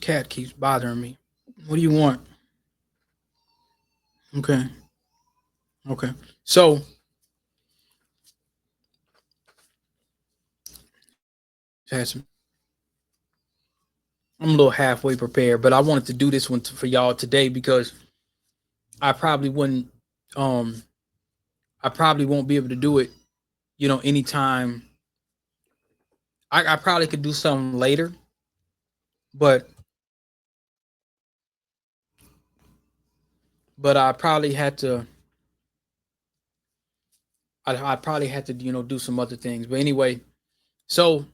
cat keeps bothering me. What do you want? Okay. Okay. So had some. I'm a little halfway prepared, but I wanted to do this one for y'all today because I probably wouldn't. Um, I probably won't be able to do it. Anytime. I probably could do something later, but I probably had to. I probably had to do some other things. But anyway, so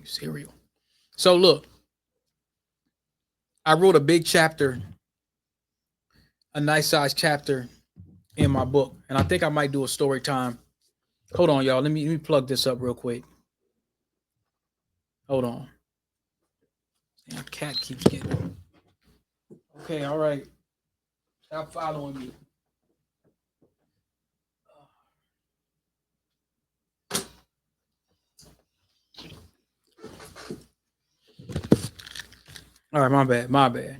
cereal. So look, I wrote a big chapter, a nice size chapter in my book, and I think I might do a story time. Hold on, y'all. Let me plug this up real quick. Hold on. Damn, cat keeps getting. Okay, all right. Stop following me. All right, my bad, my bad.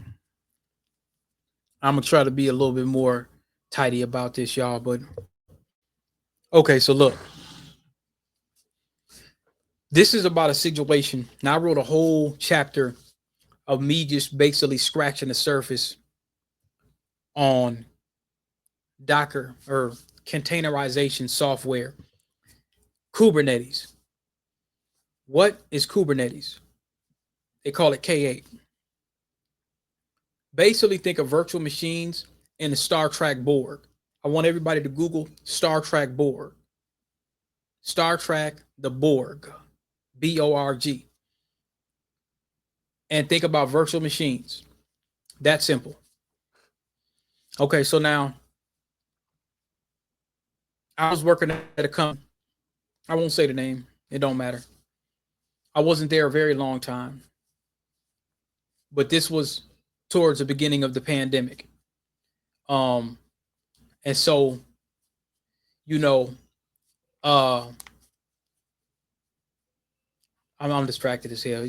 I'm gonna try to be a little bit more tidy about this, y'all. But okay, so look, this is about a situation. Now I wrote a whole chapter of me just basically scratching the surface on Docker or containerization software, Kubernetes. What is Kubernetes? They call it K8. Basically, think of virtual machines and the Star Trek Borg. I want everybody to Google Star Trek Borg. Star Trek, the Borg, Borg. And think about virtual machines. That simple. Okay, so now I was working at a company. I won't say the name. It don't matter. I wasn't there a very long time, but this was towards the beginning of the pandemic. Um, and so, you know, uh, I'm distracted as hell.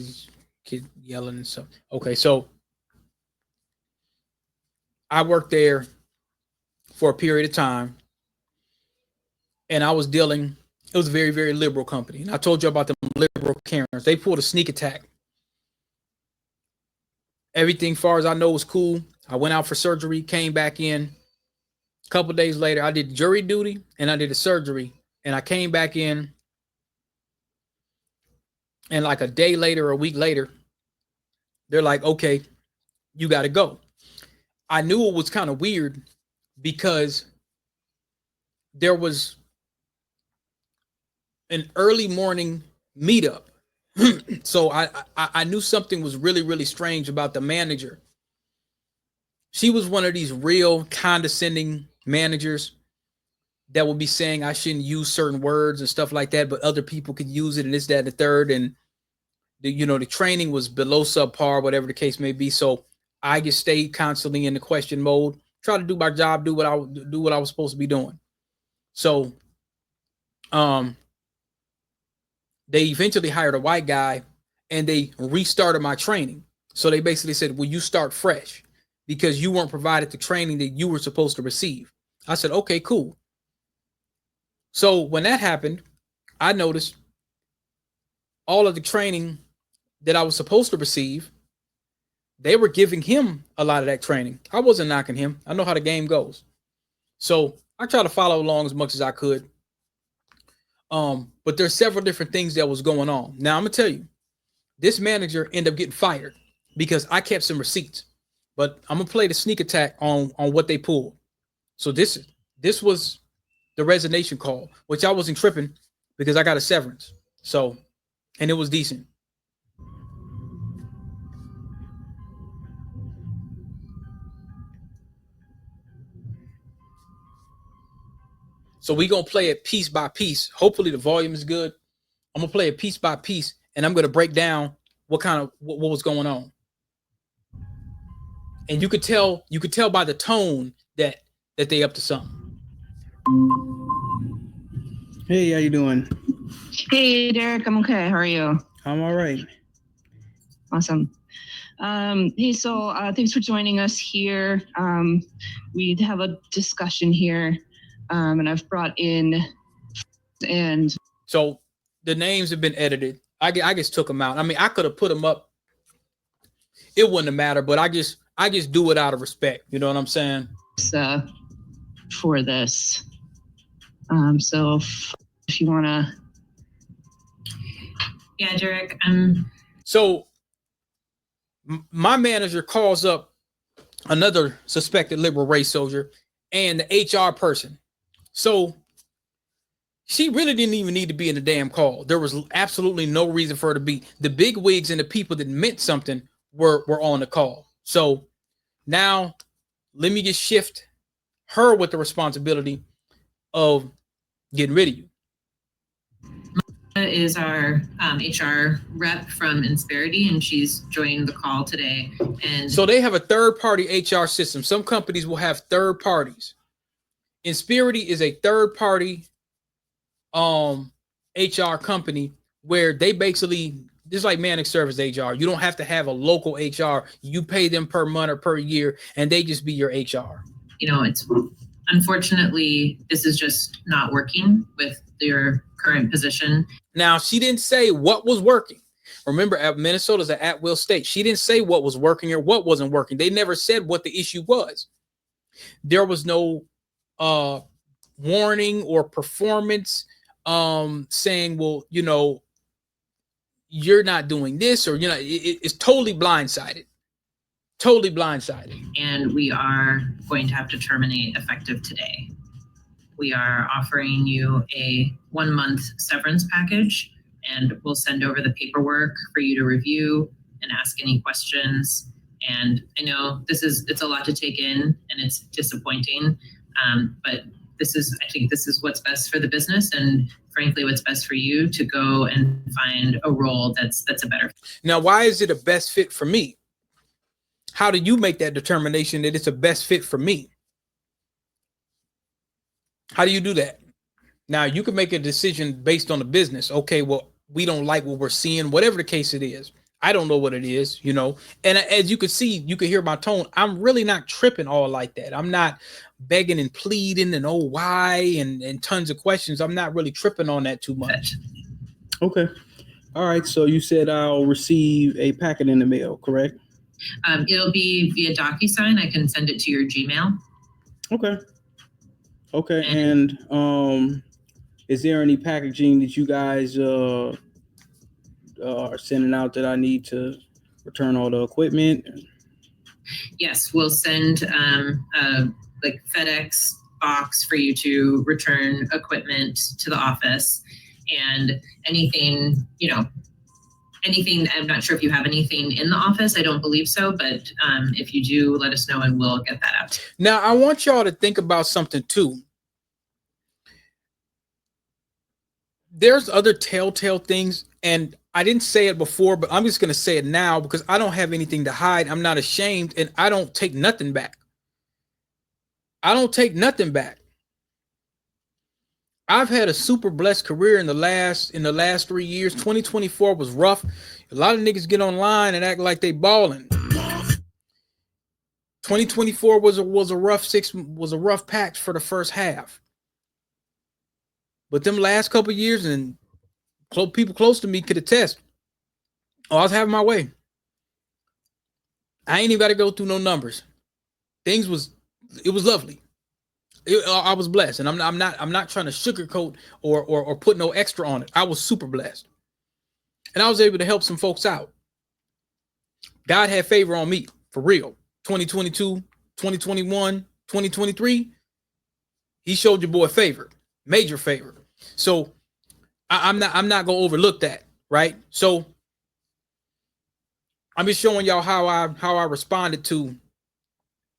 Kid yelling and stuff. Okay, so I worked there for a period of time, and I was dealing. It was a very, very liberal company, and I told you about the liberal Karens. They pulled a sneak attack. Everything, far as I know, was cool. I went out for surgery, came back in. A couple days later, I did jury duty and I did a surgery, and I came back in. And like a day later, a week later, they're like, "Okay, you got to go." I knew it was kind of weird because there was an early morning meetup. So I knew something was really, really strange about the manager. She was one of these real condescending managers that would be saying I shouldn't use certain words and stuff like that, but other people could use it and this, that, and the third. And the training was below subpar, whatever the case may be. So I just stayed constantly in the question mode, try to do my job, do what I was supposed to be doing. So um they eventually hired a white guy and they restarted my training. So they basically said, "Well, you start fresh because you weren't provided the training that you were supposed to receive." I said, "Okay, cool." So when that happened, I noticed all of the training that I was supposed to receive, they were giving him a lot of that training. I wasn't knocking him. I know how the game goes. So I tried to follow along as much as I could. But there's several different things that was going on. Now I'm gonna tell you, this manager ended up getting fired because I kept some receipts. But I'm gonna play the sneak attack on what they pulled. So this was the resignation call, which I wasn't tripping because I got a severance. So, and it was decent. So we gonna play it piece by piece. Hopefully the volume is good. I'm gonna play it piece by piece, and I'm gonna break down what was going on. And you could tell by the tone that they up to something. Hey, how you doing? Hey, Derek. I'm okay. How are you? I'm all right. Awesome. Hey, so thanks for joining us here. We have a discussion here, and I've brought in and So the names have been edited. I just took them out. I mean, I could have put them up. It wouldn't have mattered, but I just do it out of respect. You know what I'm saying? uh, for this. So if you want to. Yeah, Derek. So my manager calls up another suspected liberal race soldier and the HR person. So she really didn't even need to be in the damn call. There was absolutely no reason for her to be. The big wigs and the people that meant something were on the call. So now let me just shift her with the responsibility of getting rid of you. Is our HR rep from Insperity, and she's joined the call today. And so they have a third-party HR system. Some companies will have third parties. Insperity is a third-party HR company where they basically, just like managed service HR. You don't have to have a local HR. You pay them per month or per year, and they just be your HR. You know, it's unfortunately this is just not working with your current position. Now, she didn't say what was working. Remember, Minnesota's an at-will state. She didn't say what was working or what wasn't working. They never said what the issue was. There was no warning or performance saying, well, you know, you're not doing this, or, you know, it's totally blindsided. Totally blindsided. And we are going to have to terminate effective today. We are offering you a 1-month severance package, and we'll send over the paperwork for you to review and ask any questions. And I know it's a lot to take in, and it's disappointing, but I think this is what's best for the business, and frankly, what's best for you to go and find a role that's a better fit. Now, why is it a best fit for me? How do you make that determination that it's a best fit for me? How do you do that? Now, you can make a decision based on the business. Okay, well, we don't like what we're seeing, whatever the case it is. I don't know what it is, you know. And as you can see, you can hear my tone. I'm really not tripping all like that. I'm not begging and pleading and oh, why and tons of questions. I'm not really tripping on that too much. Okay. All right. So you said I'll receive a packet in the mail, correct? It'll be via DocuSign. I can send it to your Gmail. Okay. Okay. And is there any packaging that you guys are sending out that I need to return all the equipment? Yes, we'll send like FedEx box for you to return equipment to the office, and anything, you know, anything. I'm not sure if you have anything in the office. I don't believe so, but if you do, let us know and we'll get that out. Now, I want y'all to think about something too. There's other telltale things, and I didn't say it before, but I'm just going to say it now because I don't have anything to hide. I'm not ashamed, and I don't take nothing back. I don't take nothing back. I've had a super blessed career in the last 3 years. 2024 was rough. A lot of niggas get online and act like they balling. 2024 was a rough patch for the first half. But them last couple of years, and people close to me could attest, I was having my way. I ain't even got to go through no numbers. It was lovely. I was blessed, and I'm not trying to sugarcoat or put no extra on it. I was super blessed, and I was able to help some folks out. God had favor on me for real. 2022, 2021, 2023, he showed your boy favor, major favor. So I'm not gonna overlook that, right? So I'm just showing y'all how I responded to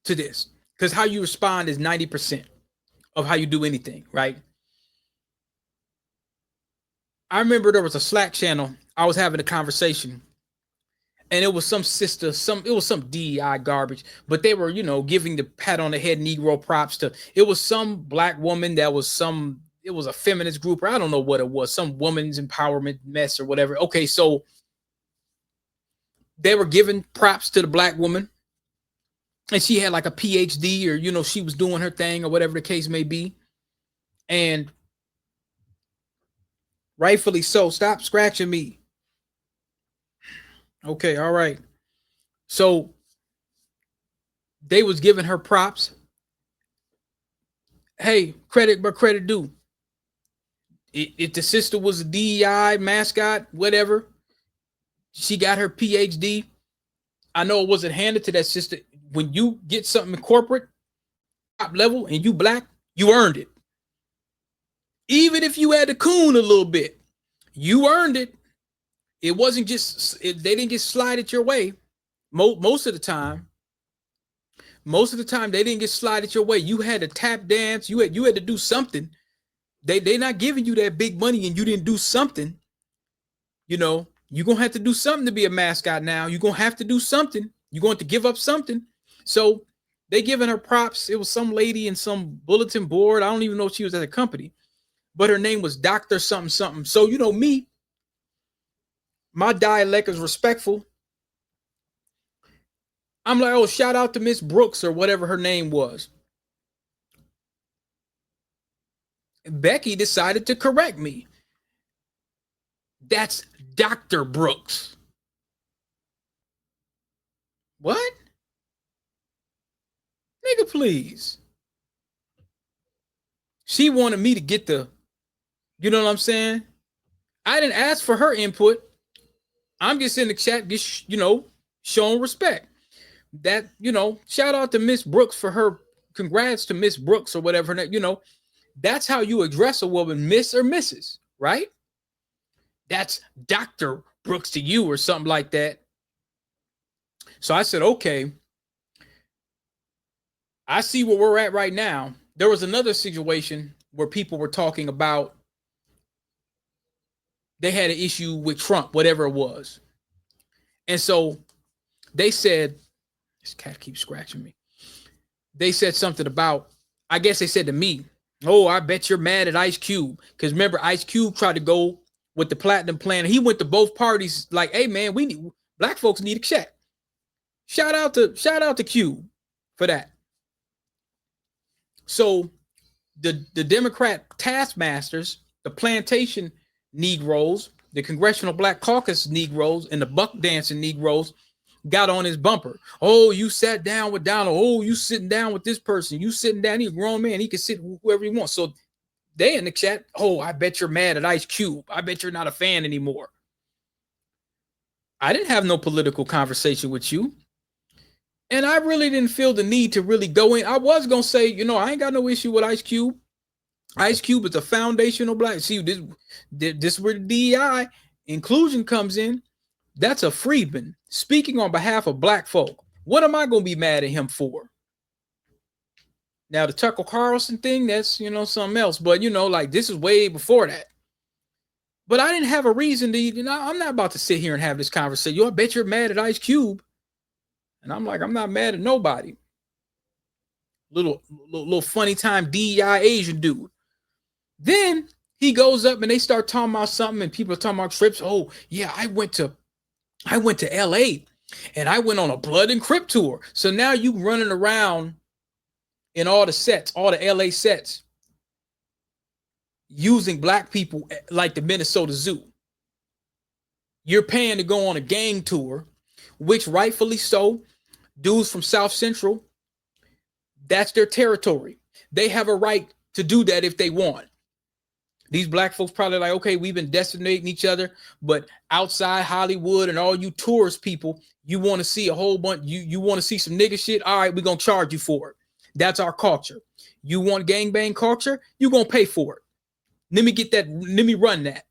this, because how you respond is 90% of how you do anything, right? I remember there was a Slack channel. I was having a conversation, and it was some sister, it was some DEI garbage, but they were, you know, giving the pat on the head Negro props to, it was some black woman that was it was a feminist group, or I don't know what it was, some woman's empowerment mess or whatever. Okay, so they were giving props to the black woman, and she had like a PhD, or she was doing her thing or whatever the case may be. And rightfully so. Stop scratching me. Okay, all right. So they was giving her props. Hey, credit but credit due. If the sister was a DEI mascot, whatever, she got her PhD. I know it wasn't handed to that sister. When you get something in corporate, top level, and you black, you earned it. Even if you had to coon a little bit, you earned it. It wasn't just, they didn't just slide it your way. Most of the time, they didn't get slided your way. You had to tap dance. You had to do something. They're not giving you that big money and you didn't do something. You're going to have to do something to be a mascot now. You're going to have to do something. You're going to give up something. So they giving her props. It was some lady in some bulletin board. I don't even know if she was at a company, but her name was Dr. something something. So, me, my dialect is respectful. I'm like, oh, shout out to Miss Brooks or whatever her name was. Becky decided to correct me. That's Dr. Brooks. What? Nigga, please. She wanted me to get you know what I'm saying? I didn't ask for her input. I'm just in the chat, just, showing respect. That, shout out to Miss Brooks for her. Congrats to Miss Brooks or whatever. That's how you address a woman, Miss or Mrs., right? That's Dr. Brooks to you or something like that. So I said, okay, I see where we're at right now. There was another situation where people were talking about they had an issue with Trump, whatever it was. And so they said, this cat keeps scratching me. They said something about, I guess they said to me, oh, I bet you're mad at Ice Cube. Because remember, Ice Cube tried to go with the platinum plan. He went to both parties like, hey, man, black folks need a check. Shout out to Cube for that. So the Democrat taskmasters, the plantation Negroes, the Congressional Black Caucus Negroes, and the buck dancing Negroes got on his bumper. Oh, you sat down with Donald. Oh, you sitting down with this person. You sitting down. He's a grown man. He can sit with whoever he wants. So they in the chat, oh, I bet you're mad at Ice Cube. I bet you're not a fan anymore. I didn't have no political conversation with you. And I really didn't feel the need to really go in. I was going to say, I ain't got no issue with Ice Cube. Ice Cube is a foundational black. See, this is where the DEI inclusion comes in. That's a freedman speaking on behalf of black folk. What am I going to be mad at him for? Now, the Tucker Carlson thing, that's, something else. But, this is way before that. But I didn't have a reason to, I'm not about to sit here and have this conversation. I bet you're mad at Ice Cube. And I'm like, I'm not mad at nobody. Little funny time DEI Asian dude. Then he goes up and they start talking about something and people are talking about trips. Oh, yeah, I went to LA and I went on a Blood and Crip tour. So now you running around in all the sets, all the LA sets, using black people like the Minnesota Zoo. You're paying to go on a gang tour, which rightfully so, dudes from South Central, that's their territory. They have a right to do that if they want. These black folks probably like, okay, we've been designating each other, but outside Hollywood and all you tourist people, you want to see a whole bunch, you want to see some nigga shit? All right, we're going to charge you for it. That's our culture. You want gangbang culture? You're going to pay for it. Let me run that.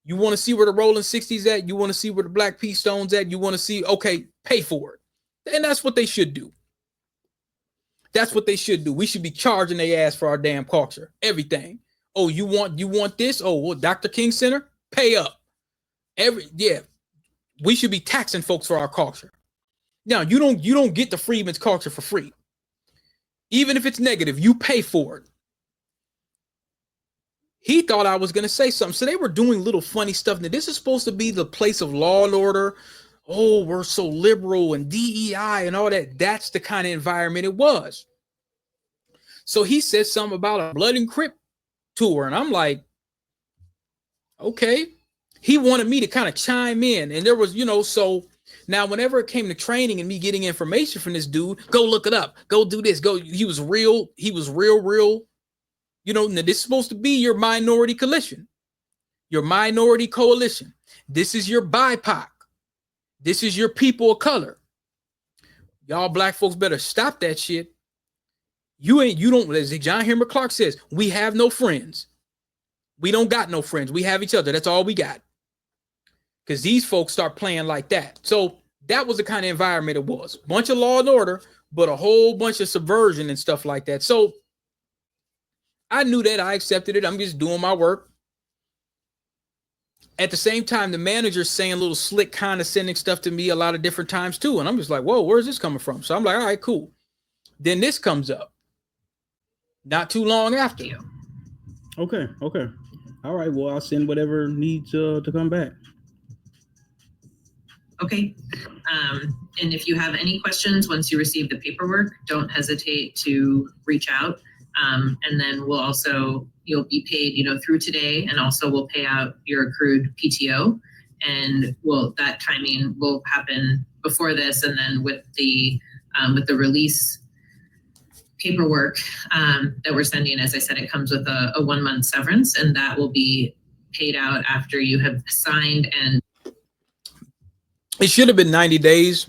You want to see where the Rolling 60s at? You want to see where the Black P Stones at? You want to see, okay, pay for it. And that's what they should do. That's what they should do. We should be charging their ass for our damn culture. Everything. Oh, you want this? Oh, well, Dr. King Center? Pay up. We should be taxing folks for our culture. Now, you don't get the Freedmen's culture for free. Even if it's negative, you pay for it. He thought I was going to say something. So they were doing little funny stuff. Now, this is supposed to be the place of law and order. oh, we're so liberal and DEI and all that. That's the kind of environment it was. So he said something about a Blood and Crip tour. And I'm like, okay. He wanted me to kind of chime in. And there was, so now whenever it came to training and me getting information from this dude, go look it up, go do this, go. He was real. Now this is supposed to be your minority coalition. Your minority coalition. This is your BIPOC. This is your people of color. Y'all black folks better stop that shit. You don't, as John Henry Clark says, we have no friends. We don't got no friends. We have each other. That's all we got. Because these folks start playing like that. So that was the kind of environment it was. Bunch of law and order, but a whole bunch of subversion and stuff like that. So I knew that. I accepted it. I'm just doing my work. At the same time, the manager's saying little slick, condescending stuff to me a lot of different times too. And I'm just like, whoa, where's this coming from? So I'm like, all right, cool. Then this comes up. Not too long after. Okay. All right. Well, I'll send whatever needs to come back. Okay. And if you have any questions once you receive the paperwork, don't hesitate to reach out. And then you'll be paid, through today, and also we'll pay out your accrued PTO. And that timing will happen before this. And then with the release paperwork that we're sending, as I said, it comes with a 1 month severance, and that will be paid out after you have signed. And it should have been 90 days,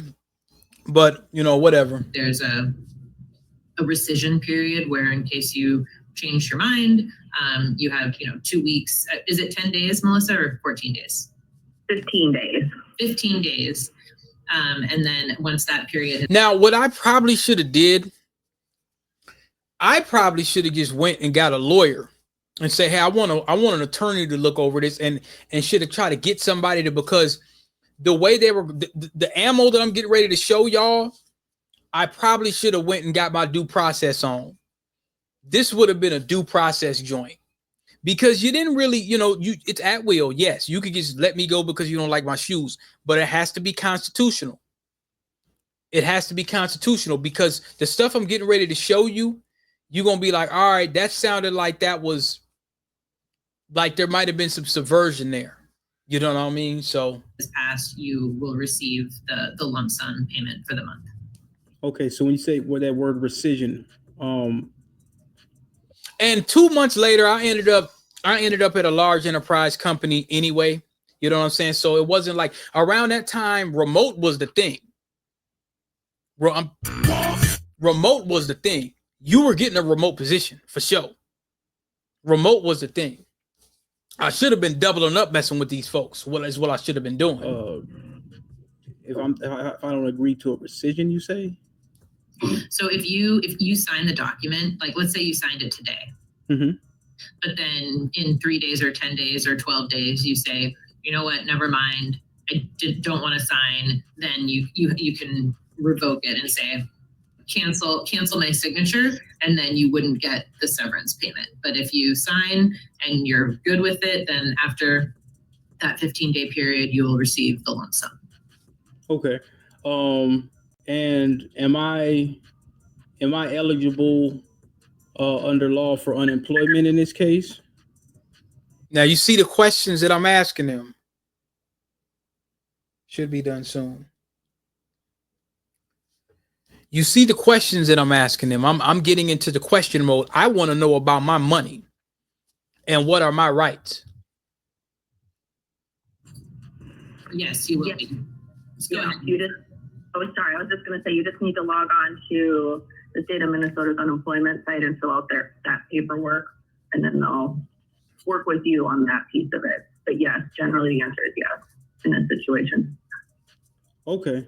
but whatever. There's a rescission period where, in case you change your mind, you have 2 weeks. Is it 10 days, Melissa, or 14 days? 15 days. 15 days. And then once that period. Now, what I probably should have did, I probably should have just went and got a lawyer and say, hey, I want an attorney to look over this, and should have tried to get somebody to, because the way they were, the ammo that I'm getting ready to show y'all, I probably should have went and got my due process on. This would have been a due process joint, because you didn't really, it's at will. Yes, you could just let me go because you don't like my shoes, but it has to be constitutional. It has to be constitutional, because the stuff I'm getting ready to show you, you're going to be like, all right, that sounded like that was like there might have been some subversion there. You know what I mean? So this passed, you will receive the lump sum payment for the month. Okay, so when you say that word rescission, and 2 months later, I ended up at a large enterprise company anyway. You know what I'm saying? So it wasn't like around that time, remote was the thing. Remote was the thing. You were getting a remote position for sure. Remote was the thing. I should have been doubling up messing with these folks. What I should have been doing. If I don't agree to a rescission, you say? So if you sign the document, like let's say you signed it today, mm-hmm. but then in 3 days or 10 days or 12 days, you say, you know what, never mind, I don't want to sign, then you can revoke it and say, cancel my signature, and then you wouldn't get the severance payment. But if you sign and you're good with it, then after that 15-day period, you will receive the lump sum. Okay. And am I eligible under law for unemployment in this case? Now you see the questions that I'm asking them. Should be done soon. You see the questions that I'm asking them. I'm getting into the question mode. I want to know about my money and what are my rights. Yes, you will be. Yeah, I was just going to say, you just need to log on to the state of Minnesota's unemployment site and fill out that paperwork, and then they'll work with you on that piece of it. But yes, generally the answer is yes in this situation. Okay.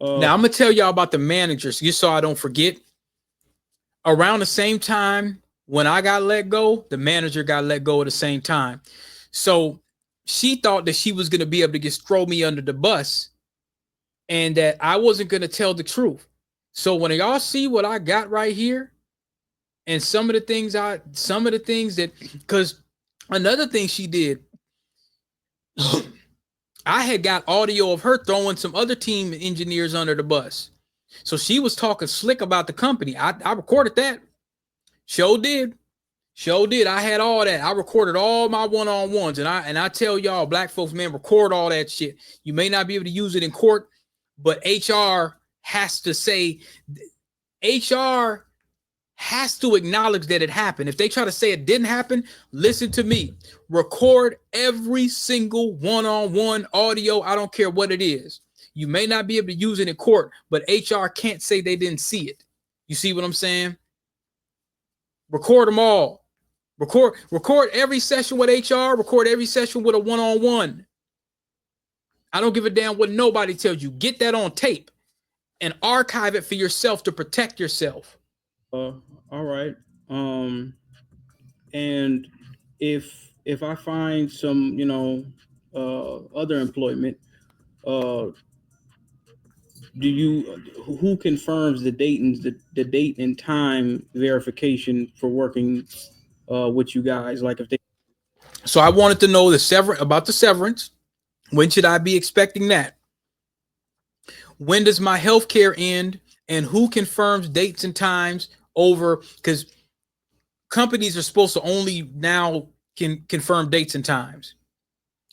Now I'm gonna tell y'all about the managers, just so I don't forget. Around the same time when I got let go, the manager got let go at the same time. So she thought that she was gonna be able to just throw me under the bus, and that I wasn't gonna tell the truth. So when y'all see what I got right here, and some of the things because another thing she did, I had got audio of her throwing some other team engineers under the bus. So she was talking slick about the company. I recorded that. Show did. I had all that. I recorded all my one-on-ones. And I tell y'all, black folks, man, record all that shit. You may not be able to use it in court, but HR has to say, HR has to acknowledge that it happened. If they try to say it didn't happen, listen to me. Record every single one-on-one audio. I don't care what it is. You may not be able to use it in court, but HR can't say they didn't see it. You see what I'm saying? Record them all. Record every session with HR. Record every session with a one-on-one. I don't give a damn what nobody tells you. Get that on tape and archive it for yourself to protect yourself. All right. And if I find some, other employment, who confirms the date and the date and time verification for working with you guys? Like if they. So I wanted to know about the severance. When should I be expecting that? When does my health care end? And who confirms dates and times over? Because companies are supposed to only now can confirm dates and times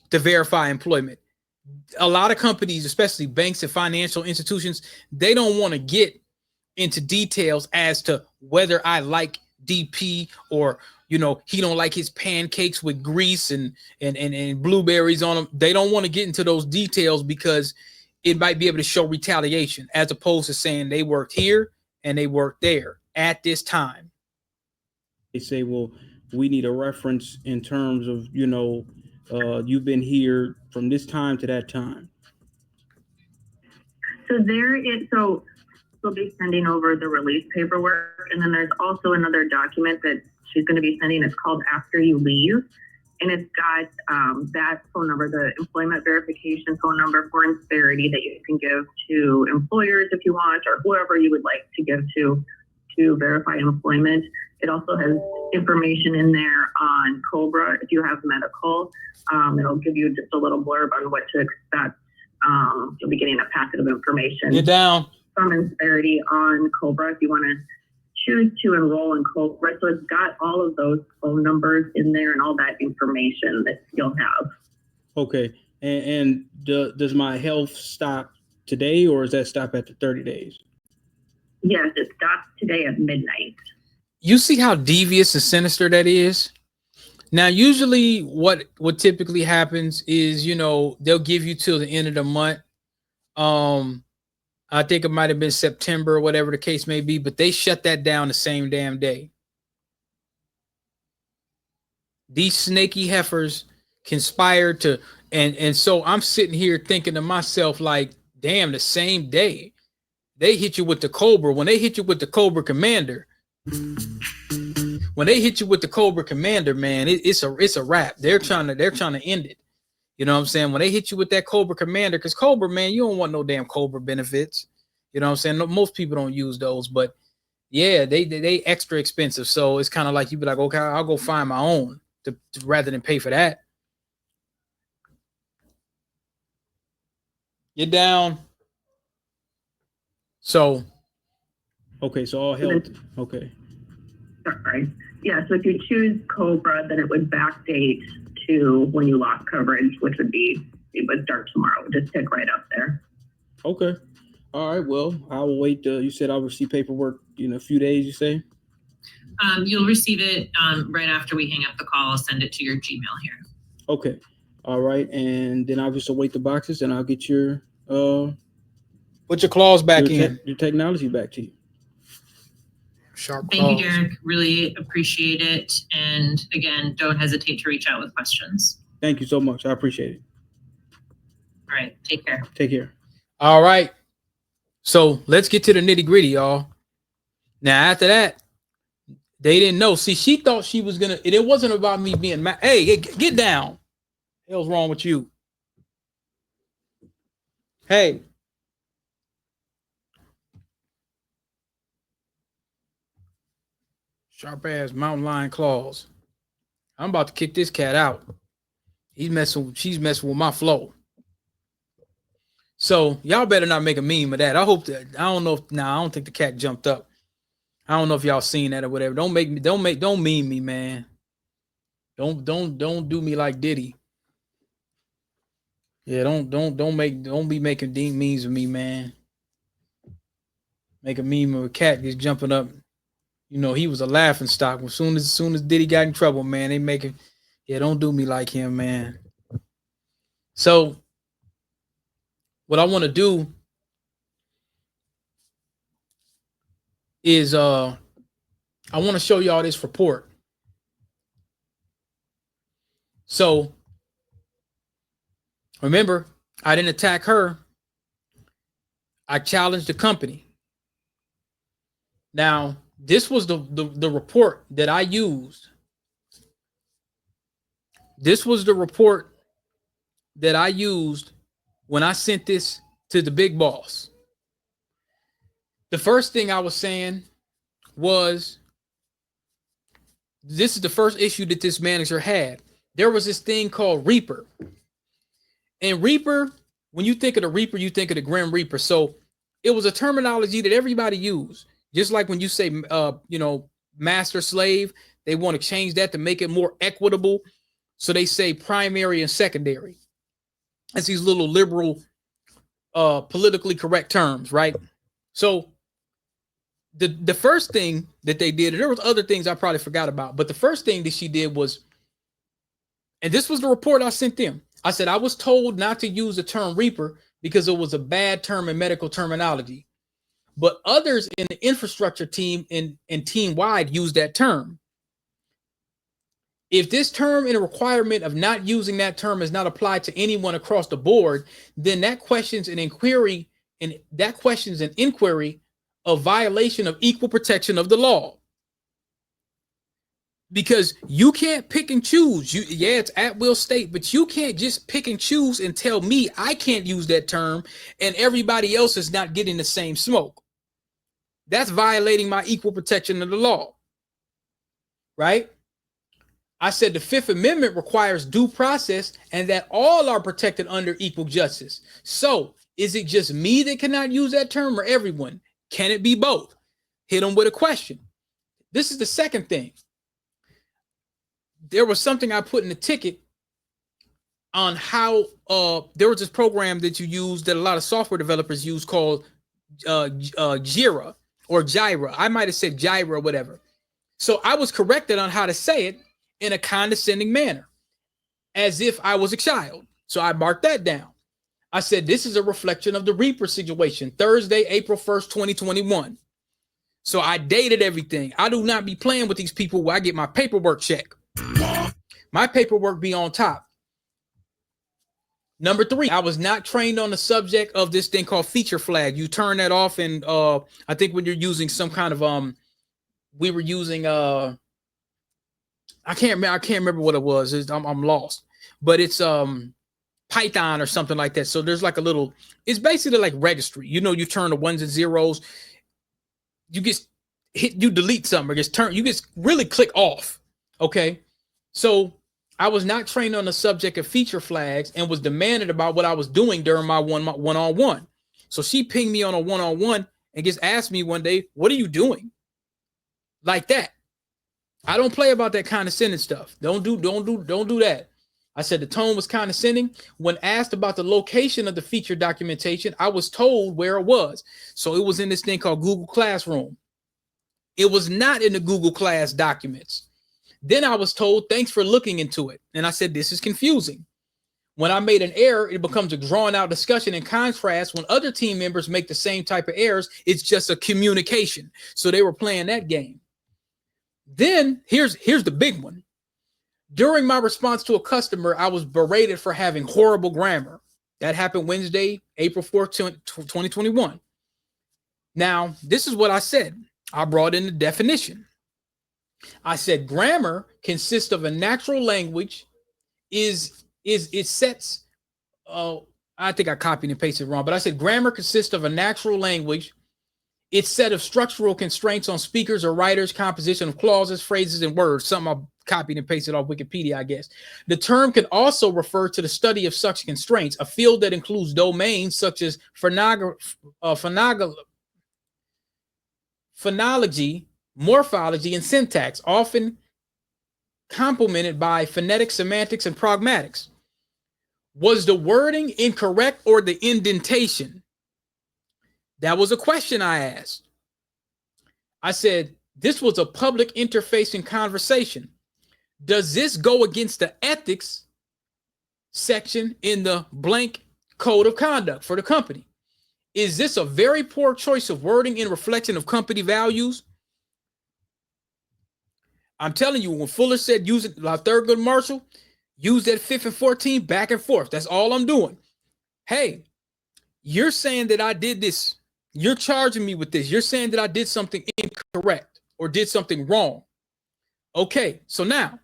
to verify employment. A lot of companies, especially banks and financial institutions, they don't want to get into details as to whether I like DP or, he don't like his pancakes with grease and blueberries on them. They don't want to get into those details because it might be able to show retaliation, as opposed to saying they worked here and they worked there at this time. They say, well, we need a reference in terms of, you've been here from this time to that time. So we'll be sending over the release paperwork. And then there's also another document that she's going to be sending. It's called After You Leave. And it's got that phone number, the employment verification phone number for Insperity that you can give to employers if you want, or whoever you would like to give to verify employment. It also has information in there on COBRA if you have medical. It'll give you just a little blurb on what to expect. You'll be getting a packet of information. Get down. From Insperity on COBRA if you want to choose to enroll in COBRA. So it's got all of those phone numbers in there and all that information that you'll have. Okay. And does my health stop today, or does that stop at the 30 days? Yes, it stops today at midnight. You see how devious and sinister that is? Now, usually what typically happens is, they'll give you till the end of the month. I think it might have been September or whatever the case may be, but they shut that down the same damn day. These snaky heifers conspired to, and so I'm sitting here thinking to myself, like, damn, the same day they hit you with the Cobra. When they hit you with the Cobra Commander, man, it's a wrap. They're trying to end it. You know what I'm saying? When they hit you with that Cobra Commander, because Cobra, man, you don't want no damn Cobra benefits. You know what I'm saying? No, most people don't use those, but yeah, they extra expensive. So it's kind of like you be like, okay, I'll go find my own to rather than pay for that. Get down. So. Okay, so all health. Okay. Sorry. Yeah, so if you choose Cobra, then it would backdate to when you lost coverage, which it would start tomorrow. Just pick right up there. Okay. All right. Well, I will wait. You said I'll receive paperwork in a few days, you say? You'll receive it right after we hang up the call. I'll send it to your Gmail here. Okay. All right. And then I'll just await the boxes and I'll get your put your claws back in. Your technology back to you. Sharp Thank claws. you, Derek. Really appreciate it. And again, don't hesitate to reach out with questions. Thank you so much. I appreciate it. All right. Take care. Take care. All right. So let's get to the nitty gritty, y'all. Now, after that, they didn't know. See, she thought she was going to, it wasn't about me being mad. Hey, get down. What the hell's wrong with you? Hey. Sharp ass mountain lion claws. I'm about to kick this cat out. She's messing with my flow. So y'all better not make a meme of that. I hope that I don't know if I don't think the cat jumped up. I don't know if y'all seen that or whatever. Don't meme me, man. Don't do me like Diddy. Yeah, don't be making memes of me, man. Make a meme of a cat just jumping up. You know, he was a laughing stock. As soon as Diddy got in trouble, man, they making, yeah, don't do me like him, man. So what I want to do is I want to show y'all this report. So remember, I didn't attack her. I challenged the company. Now, this was the report that I used. This was the report that I used when I sent this to the big boss. The first thing I was saying was, this is the first issue that this manager had. There was this thing called Reaper. And Reaper, when you think of the Reaper, you think of the Grim Reaper. So it was a terminology that everybody used. Just like when you say, master slave, they want to change that to make it more equitable. So they say primary and secondary. That's these little liberal, politically correct terms, right? So the first thing that they did, and there was other things I probably forgot about, but the first thing that she did was, and this was the report I sent them. I said, I was told not to use the term Reaper because it was a bad term in medical terminology. But others in the infrastructure team and team-wide use that term. If this term and a requirement of not using that term is not applied to anyone across the board, then that questions an inquiry, and that questions an inquiry of violation of equal protection of the law. Because you can't pick and choose. It's at will state, but you can't just pick and choose and tell me I can't use that term and everybody else is not getting the same smoke. That's violating my equal protection of the law, right? I said the Fifth Amendment requires due process and that all are protected under equal justice. So is it just me that cannot use that term or everyone? Can it be both? Hit them with a question. This is the second thing. There was something I put in the ticket on how there was this program that you use that a lot of software developers use called Jira or Jira. I might have said Jira or whatever. So I was corrected on how to say it in a condescending manner, as if I was a child. So I marked that down. I said, this is a reflection of the Reaper situation, Thursday, April 1st, 2021. So I dated everything. I do not be playing with these people where I get my paperwork check. My paperwork be on top. Number 3, I was not trained on the subject of this thing called feature flag. You turn that off, and I think when you're using some kind of we were using I can't remember what it was. I'm lost, but it's Python or something like that. So there's like a little. It's basically like registry. You know, you turn the ones and zeros. You just you delete something or just turn. You just really click off. Okay, so I was not trained on the subject of feature flags and was demanded about what I was doing during my one-on-one. So she pinged me on a one-on-one and just asked me one day, "What are you doing?" Like that. I don't play about that condescending stuff. Don't do that. I said the tone was condescending. When asked about the location of the feature documentation, I was told where it was. So it was in this thing called Google Classroom. It was not in the Google Class documents. Then I was told, thanks for looking into it. And I said, this is confusing. When I made an error, it becomes a drawn out discussion. In contrast, when other team members make the same type of errors, it's just a communication. So they were playing that game. Then here's the big one. During my response to a customer, I was berated for having horrible grammar. That happened Wednesday, April 4th, 2021. Now, this is what I said. I brought in the definition. I said grammar consists of a natural language. It sets. I think I copied and pasted wrong, but I said grammar consists of a natural language. Its set of structural constraints on speakers or writers, composition of clauses, phrases, and words. Something copied and pasted off Wikipedia, I guess. The term can also refer to the study of such constraints, a field that includes domains such as phonology, morphology, and syntax, often complemented by phonetic semantics and pragmatics. Was the wording incorrect or the indentation? That was a question I asked. I said, this was a public interfacing conversation. Does this go against the ethics section in the blank code of conduct for the company? Is this a very poor choice of wording in reflection of company values? I'm telling you, when Fuller said use it, like Thurgood Marshall, use that 5th and 14 back and forth. That's all I'm doing. Hey, you're saying that I did this. You're charging me with this. You're saying that I did something incorrect or did something wrong. Okay, so now,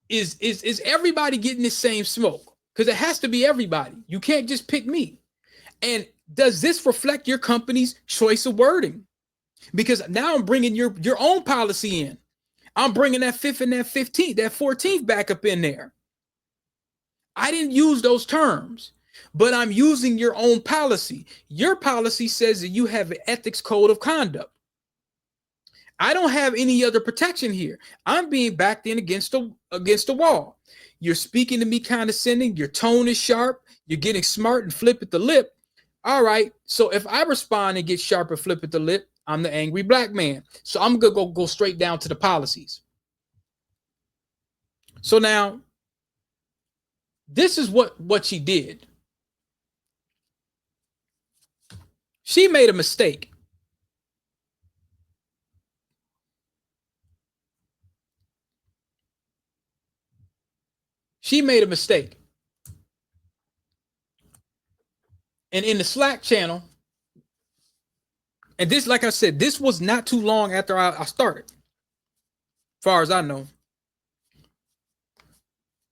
is everybody getting the same smoke? Because it has to be everybody. You can't just pick me. And does this reflect your company's choice of wording? Because now I'm bringing your own policy in. I'm bringing that 5th and that 15th, that 14th back up in there. I didn't use those terms, but I'm using your own policy. Your policy says that you have an ethics code of conduct. I don't have any other protection here. I'm being backed in against the wall. You're speaking to me condescending. Your tone is sharp. You're getting smart and flip at the lip. All right. So if I respond and get sharp and flip at the lip, I'm the angry black man. So I'm going to go straight down to the policies. So now, this is what she did. She made a mistake. She made a mistake. And in the Slack channel, and this, like I said, this was not too long after I started, as far as I know.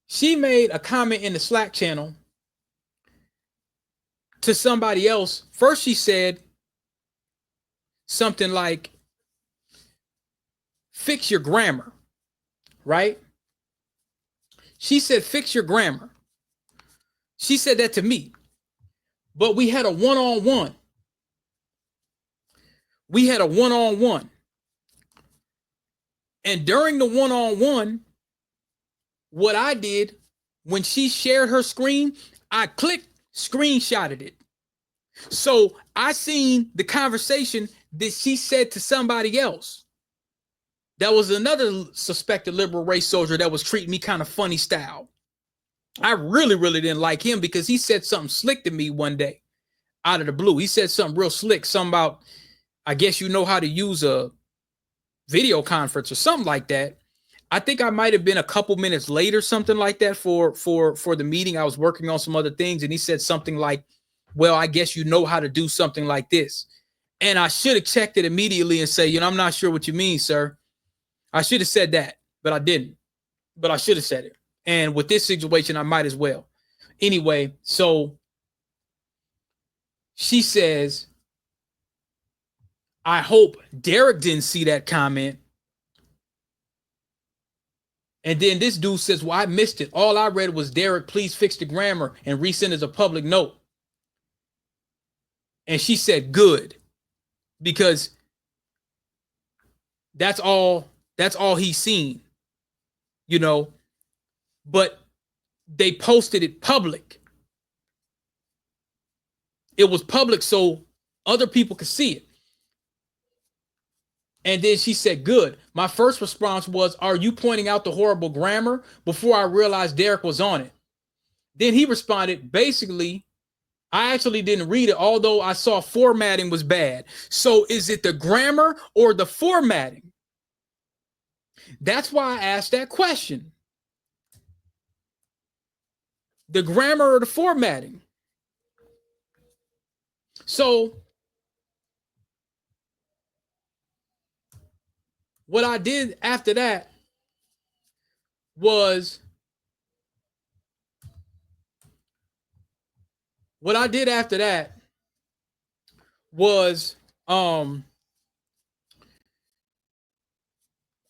She made a comment in the Slack channel to somebody else. First, she said something like, fix your grammar, right? She said, fix your grammar. She said that to me. But we had a one-on-one. We had a one-on-one. And during the one-on-one, what I did, when she shared her screen, I clicked, screenshotted it. So I seen the conversation that she said to somebody else. That was another suspected liberal race soldier that was treating me kind of funny style. I really, really didn't like him because he said something slick to me one day out of the blue. He said something real slick, something about, I guess you know how to use a video conference or something like that. I think I might have been a couple minutes late or something like that for the meeting. I was working on some other things, and he said something like, well, I guess you know how to do something like this. And I should have checked it immediately and say, I'm not sure what you mean, sir. I should have said that, but I didn't. But I should have said it. And with this situation, I might as well. Anyway, so she says, I hope Derek didn't see that comment. And then this dude says, well, I missed it. All I read was, Derek, please fix the grammar and resend as a public note. And she said, good, because that's all he's seen, but they posted it public. It was public so other people could see it. And then she said, good. My first response was, are you pointing out the horrible grammar? Before I realized Derek was on it. Then he responded, basically, I actually didn't read it, although I saw formatting was bad. So is it the grammar or the formatting? That's why I asked that question. The grammar or the formatting? So what I did after that was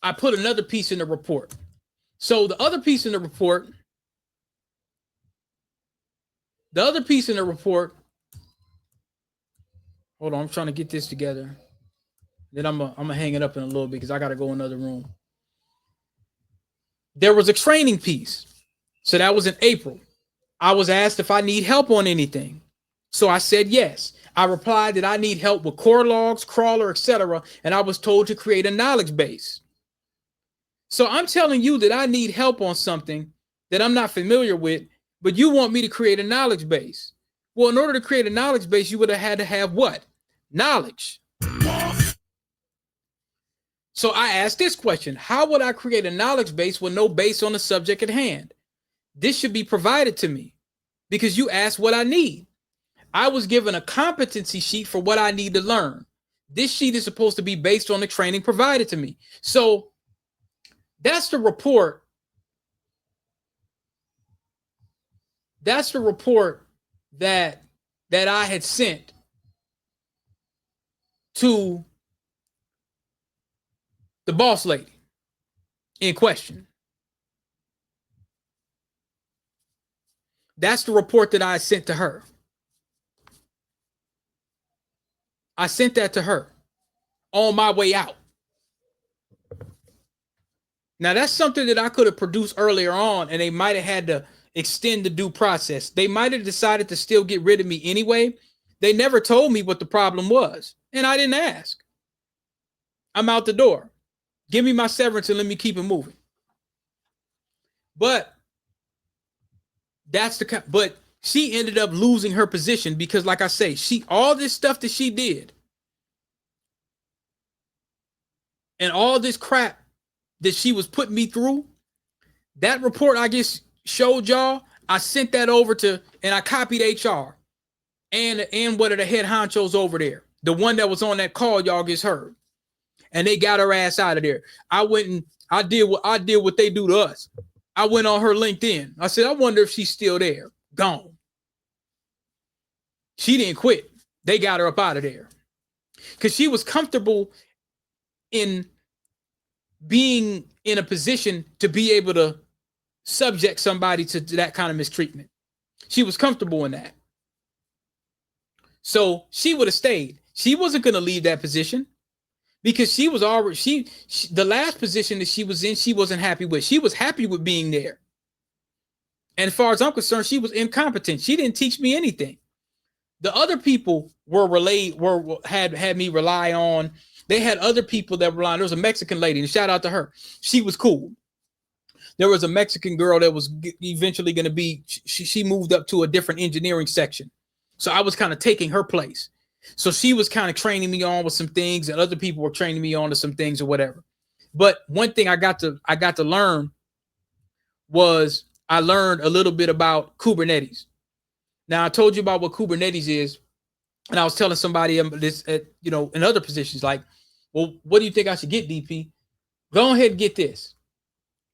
I put another piece in the report. So the other piece in the report, hold on, I'm trying to get this together. Then I'm gonna hang it up in a little bit because I got to go in another room. There was a training piece. So that was in April. I was asked if I need help on anything. So I said yes. I replied that I need help with core logs, crawler, etc. And I was told to create a knowledge base. So I'm telling you that I need help on something that I'm not familiar with, but you want me to create a knowledge base. Well, in order to create a knowledge base, you would have had to have what? Knowledge. So I asked this question: how would I create a knowledge base with no base on the subject at hand? This should be provided to me because you asked what I need. I was given a competency sheet for what I need to learn. This sheet is supposed to be based on the training provided to me. So that's the report. That's the report that I had sent to the boss lady in question. That's the report that I sent to her. I sent that to her on my way out. Now, that's something that I could have produced earlier on, and they might have had to extend the due process. They might have decided to still get rid of me anyway. They never told me what the problem was, and I didn't ask. I'm out the door. Give me my severance and let me keep it moving. But but she ended up losing her position because, like I say, all this stuff that she did and all this crap that she was putting me through, that report I just showed y'all, I sent that over to, and I copied HR and one of the head honchos over there. The one that was on that call y'all just heard. And they got her ass out of there. I went and I did what they do to us. I went on her LinkedIn. I said, I wonder if she's still there. Gone. She didn't quit. They got her up out of there. Because she was comfortable in being in a position to be able to subject somebody to that kind of mistreatment. She was comfortable in that. So she would have stayed. She wasn't going to leave that position because she was already, the last position that she was in, she wasn't happy with. She was happy with being there. And as far as I'm concerned, she was incompetent. She didn't teach me anything. The other people had me rely on. They had other people that relied. There was a Mexican lady, and shout out to her. She was cool. There was a Mexican girl that was eventually going to be, she moved up to a different engineering section. So I was kind of taking her place. So she was kind of training me on with some things, and other people were training me on to some things or whatever. But one thing I got to learn was I learned a little bit about Kubernetes. Now I told you about what Kubernetes is, and I was telling somebody this, in other positions, like, well, what do you think I should get, DP? Go ahead and get this.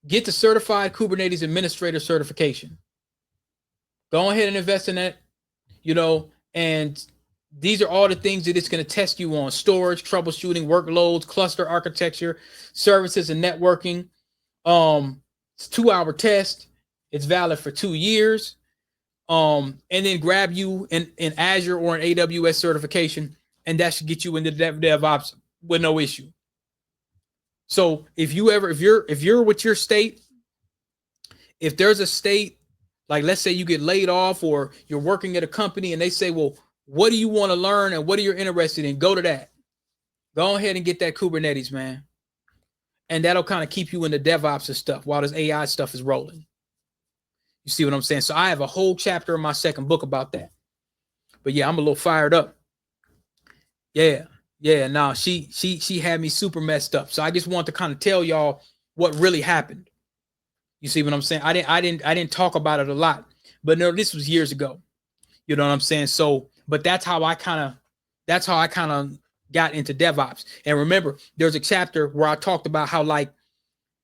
Get the certified Kubernetes administrator certification. Go ahead and invest in that, and these are all the things that it's going to test you on: storage, troubleshooting, workloads, cluster architecture, services, and networking. It's a 2-hour test. It's valid for 2 years. And then grab you in Azure or an AWS certification, and that should get you into DevOps with no issue. So if you're with your state, if there's a state, like let's say you get laid off or you're working at a company and they say, well, what do you want to learn and what are you interested in? Go to that. Go ahead and get that Kubernetes, man. And that'll kind of keep you in the DevOps and stuff while this AI stuff is rolling. You see what I'm saying? So I have a whole chapter in my second book about that. But yeah, I'm a little fired up. Yeah. No, she had me super messed up. So I just want to kind of tell y'all what really happened. You see what I'm saying? I didn't talk about it a lot, but no, this was years ago. You know what I'm saying? So, but that's how I kind of got into DevOps. And remember, there's a chapter where I talked about how like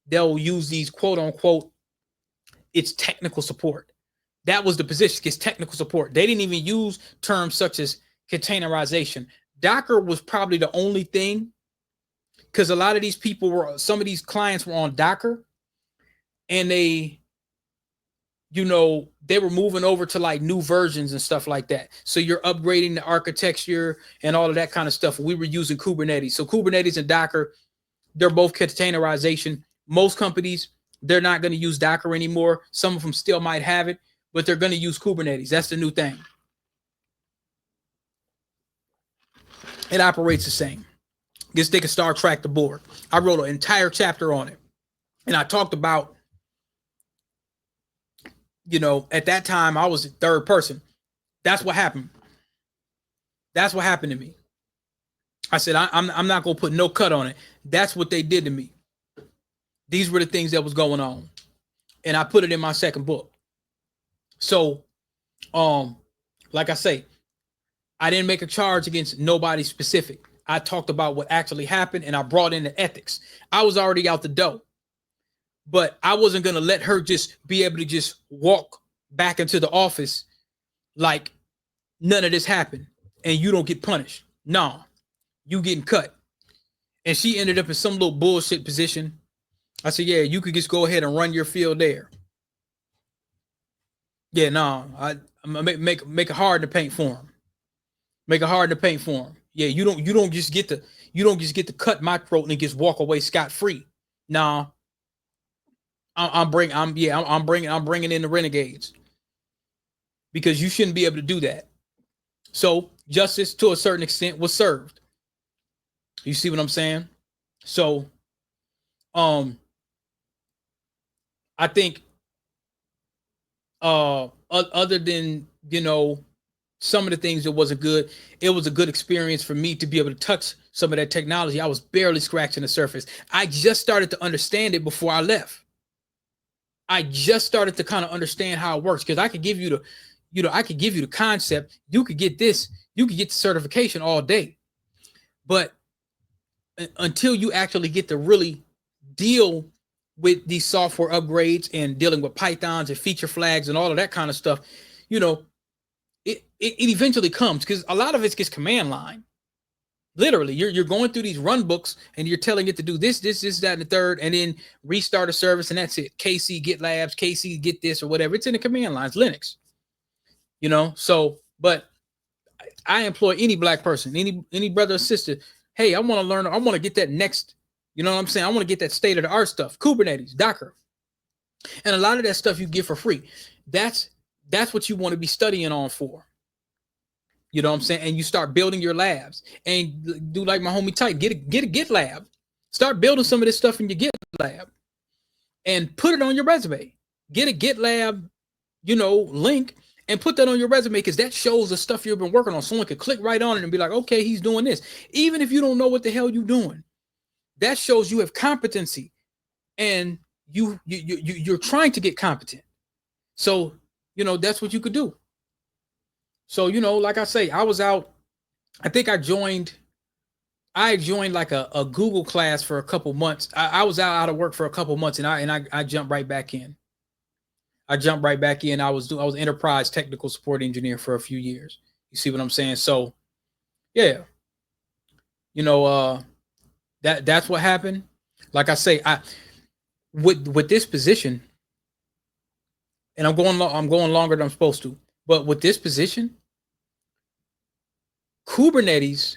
they'll use these quote unquote, it's technical support. That was the position, it's technical support. They didn't even use terms such as containerization. Docker was probably the only thing because a lot of these people some of these clients were on Docker, and they, you know, they were moving over to like new versions and stuff like that. So you're upgrading the architecture and all of that kind of stuff. We were using Kubernetes. So Kubernetes and Docker, they're both containerization. Most companies, they're not going to use Docker anymore. Some of them still might have it, but they're going to use Kubernetes. That's the new thing. It operates the same. Just take a Star Trek the board. I wrote an entire chapter on it. And I talked about, you know, at that time I was the third person. That's what happened. That's what happened to me. I said, I'm not going to put no cut on it. That's what they did to me. These were the things that was going on. And I put it in my second book. So, like I say, I didn't make a charge against nobody specific. I talked about what actually happened, and I brought in the ethics. I was already out the door, but I wasn't going to let her just be able to just walk back into the office like none of this happened and you don't get punished. No, you getting cut. And she ended up in some little bullshit position. I said, yeah, you could just go ahead and run your field there. Yeah, no, I'm gonna make it hard to paint for him. Make it hard to paint for him. Yeah, you don't just get to cut my throat and just walk away scot free. Nah, I'm bringing in the renegades, because you shouldn't be able to do that. So justice to a certain extent was served. You see what I'm saying? So, I think, other than, you know, some of the things that wasn't good, it was a good experience for me to be able to touch some of that technology. I was barely scratching the surface. I just started to understand it before I left. I just started to kind of understand how it works, because I could give you the concept. You could get this, you could get the certification all day, but until you actually get to really deal with these software upgrades and dealing with Pythons and feature flags and all of that kind of stuff, you know, it eventually comes, because a lot of it gets command line. Literally, you're going through these run books and you're telling it to do this, that, and the third, and then restart a service, and that's it. KC get labs, KC get this or whatever. It's in the command lines, Linux. You know, so, but I employ any black person, any brother or sister. Hey, I want to learn. I want to get that next. You know what I'm saying? I want to get that state of the art stuff, Kubernetes, Docker, and a lot of that stuff you get for free. That's what you want to be studying on for. You know what I'm saying? And you start building your labs, and do like my homie Type, get a Git lab. Start building some of this stuff in your Git lab and put it on your resume. Get a Git lab, you know, link, and put that on your resume, because that shows the stuff you've been working on. Someone could click right on it and be like, okay, he's doing this. Even if you don't know what the hell you're doing, that shows you have competency, and you're trying to get competent. So, you know, that's what you could do. So, you know, like I say, I was out. I think I joined like a Google class for a couple months. I was out of work for a couple months, and I jumped right back in. I was enterprise technical support engineer for a few years. You see what I'm saying? So, yeah, you know, that's what happened. Like I say, with this position, and I'm going longer than I'm supposed to, but with this position, Kubernetes,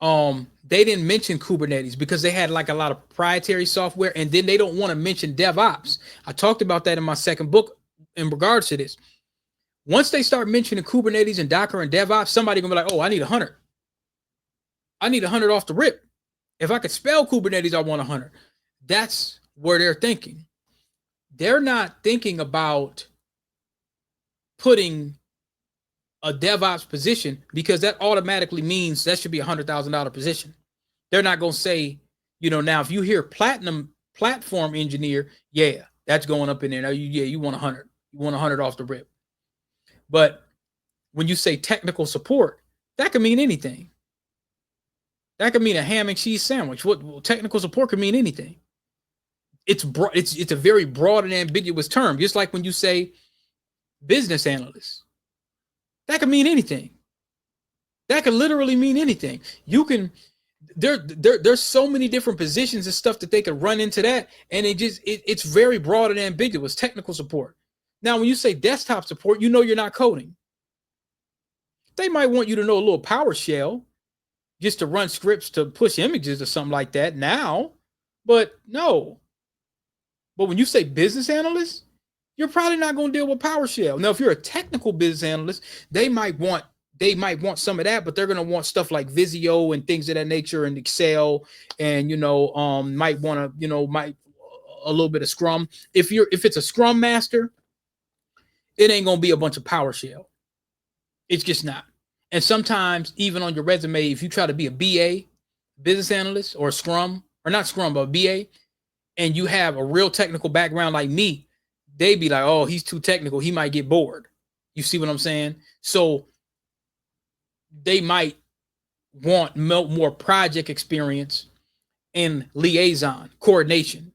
they didn't mention Kubernetes because they had like a lot of proprietary software, and then they don't want to mention DevOps. I talked about that in my second book in regards to this. Once they start mentioning Kubernetes and Docker and DevOps, somebody gonna be like, oh, I need 100. I need 100 off the rip. If I could spell Kubernetes, I want 100. That's where they're thinking. They're not thinking about putting a DevOps position, because that automatically means that should be $100,000 position. They're not going to say, you know, now if you hear platinum platform engineer, yeah, that's going up in there. Now, you want 100. You want 100 off the rip. But when you say technical support, that could mean anything. That could mean a ham and cheese sandwich. What technical support could mean anything. It's a very broad and ambiguous term, just like when you say business analyst. That could mean anything. That could literally mean anything. You can, there's so many different positions and stuff that they could run into that, and it's very broad and ambiguous. Technical support. Now, when you say desktop support, you know you're not coding. They might want you to know a little PowerShell just to run scripts to push images or something like that now, but no. But when you say business analyst, you're probably not going to deal with PowerShell. Now, if you're a technical business analyst, they might want some of that, but they're going to want stuff like Visio and things of that nature, and Excel, and might want to might a little bit of Scrum. If it's a Scrum master, it ain't going to be a bunch of PowerShell. It's just not. And sometimes even on your resume, if you try to be a BA, business analyst, or Scrum, or not Scrum, but BA, and you have a real technical background like me, they be like, oh, he's too technical. He might get bored. You see what I'm saying? So they might want more project experience and liaison coordination.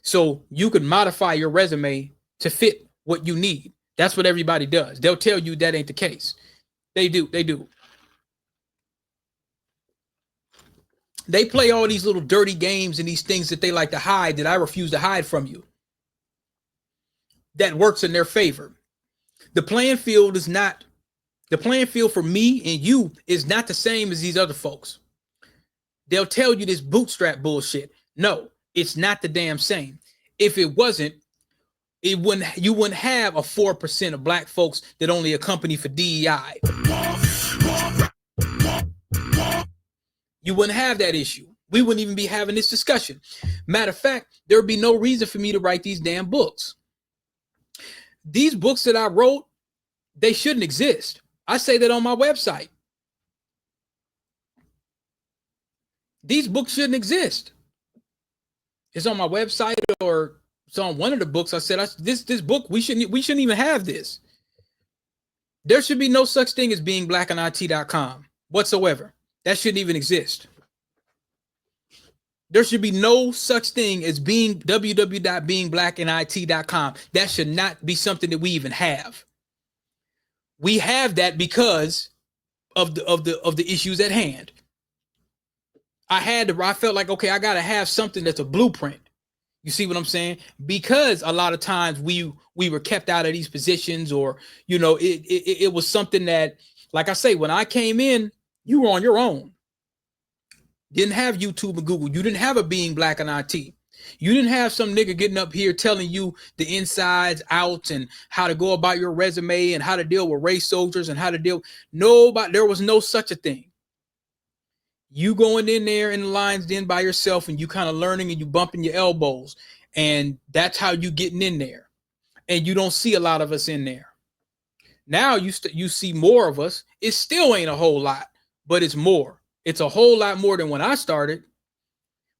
So you can modify your resume to fit what you need. That's what everybody does. They'll tell you that ain't the case. They do. They play all these little dirty games and these things that they like to hide that I refuse to hide from you. That works in their favor. The playing field for me and you is not the same as these other folks. They'll tell you this bootstrap bullshit. No, it's not the damn same. If it wasn't, you wouldn't have a 4% of black folks that only a company for DEI. You wouldn't have that issue. We wouldn't even be having this discussion. Matter of fact, there would be no reason for me to write these damn books. These books that I wrote, they shouldn't exist. I say that on my website. These books shouldn't exist. It's on my website, or it's on one of the books. I said, this book, we shouldn't even have this. There should be no such thing as beingblackandit.com whatsoever. That shouldn't even exist. There should be no such thing as www.beingblackandit.com. That should not be something that we even have. We have that because of the issues at hand. I felt like, okay, I got to have something that's a blueprint. You see what I'm saying? Because a lot of times we were kept out of these positions, or, it was something that, like I say, when I came in, you were on your own. Didn't have YouTube and Google. You didn't have a Being Black and IT. You didn't have some nigga getting up here telling you the insides, outs, and how to go about your resume and how to deal with race soldiers and how to deal. Nobody, there was no such a thing. You going in there in the lines then by yourself, and you kind of learning and you bumping your elbows, and that's how you getting in there. And you don't see a lot of us in there. Now you see more of us. It still ain't a whole lot, but it's more. It's a whole lot more than when I started.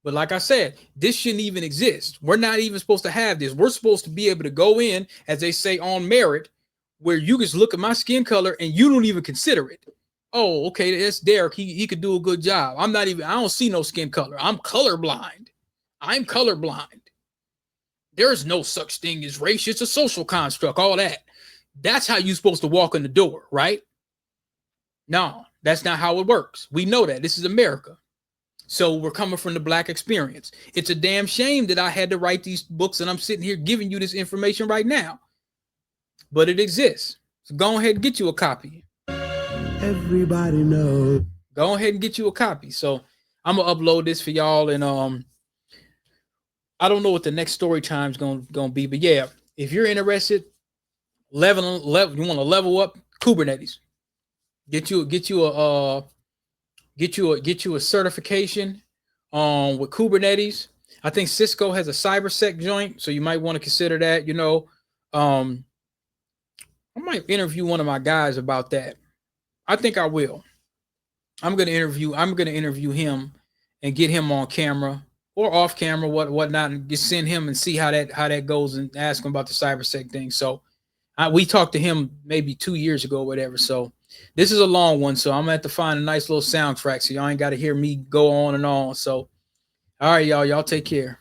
But like I said, this shouldn't even exist. We're not even supposed to have this. We're supposed to be able to go in, as they say, on merit, where you just look at my skin color and you don't even consider it. Oh, okay, that's Derek. He could do a good job. I don't see no skin color. I'm colorblind. There's no such thing as race. It's a social construct, all that. That's how you're supposed to walk in the door, right? No, that's not how it works. We know that. This is America. So we're coming from the black experience. It's a damn shame that I had to write these books and I'm sitting here giving you this information right now. But it exists. So go ahead and get you a copy. Everybody knows. Go ahead and get you a copy. So I'm gonna upload this for y'all, and I don't know what the next story time's gonna be, but yeah, if you're interested, you want to level up Kubernetes. Get you a certification with Kubernetes. I think Cisco has a CyberSec joint, so you might want to consider that. I might interview one of my guys about that. I think I will. I'm gonna interview him and get him on camera or off camera, whatnot, and just send him and see how that goes, and ask him about the CyberSec thing. So we talked to him maybe 2 years ago or whatever. So this is a long one, so I'm gonna have to find a nice little soundtrack so y'all ain't got to hear me go on and on. So all right, y'all take care.